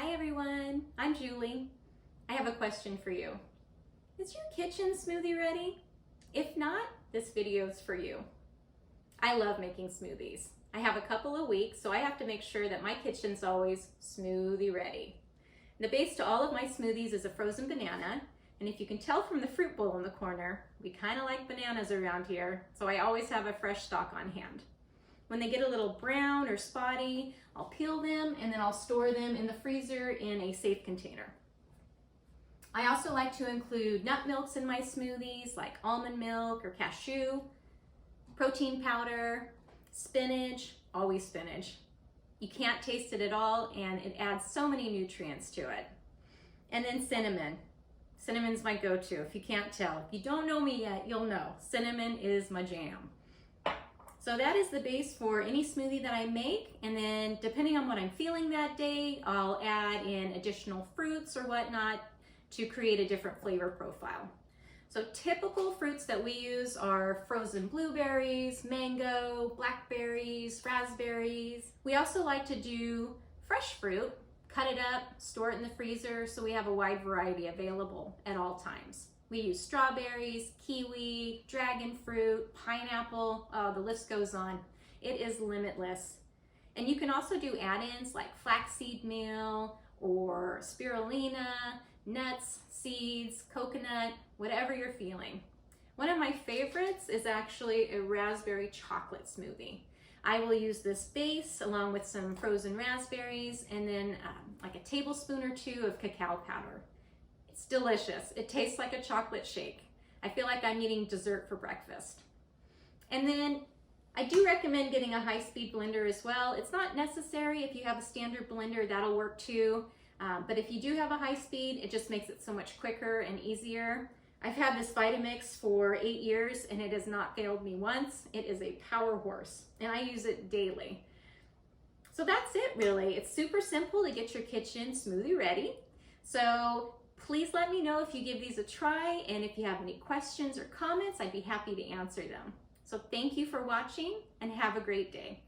Hi everyone, I'm Julie. I have a question for you. Is your kitchen smoothie ready? If not, this video is for you. I love making smoothies. I have a couple a week, so I have to make sure that my kitchen's always smoothie ready. The base to all of my smoothies is a frozen banana, and if you can tell from the fruit bowl in the corner, we kind of like bananas around here, so I always have a fresh stock on hand. When they get a little brown or spotty, I'll peel them and then I'll store them in the freezer in a safe container. I also like to include nut milks in my smoothies, like almond milk or cashew, protein powder, spinach, always spinach. You can't taste it at all and it adds so many nutrients to it. And then cinnamon. Cinnamon's my go-to if you can't tell. If you don't know me yet, you'll know. Cinnamon is my jam. So that is the base for any smoothie that I make, and then depending on what I'm feeling that day, I'll add in additional fruits or whatnot to create a different flavor profile. So typical fruits that we use are frozen blueberries, mango, blackberries, raspberries. We also like to do fresh fruit, cut it up, store it in the freezer, so we have a wide variety available at all times. We use strawberries, kiwi, dragon fruit, pineapple, the list goes on. It is limitless. And you can also do add-ins like flaxseed meal or spirulina, nuts, seeds, coconut, whatever you're feeling. One of my favorites is actually a raspberry chocolate smoothie. I will use this base along with some frozen raspberries and then like a tablespoon or two of cacao powder. It's delicious. It tastes like a chocolate shake. I feel like I'm eating dessert for breakfast. And then I do recommend getting a high-speed blender as well. It's not necessary. If you have a standard blender, that'll work too. But if you do have a high speed, it just makes it so much quicker and easier. I've had this Vitamix for 8 years and it has not failed me once. It is a power horse and I use it daily. So that's it really. It's super simple to get your kitchen smoothie ready. So please let me know if you give these a try, and if you have any questions or comments, I'd be happy to answer them. So thank you for watching and have a great day.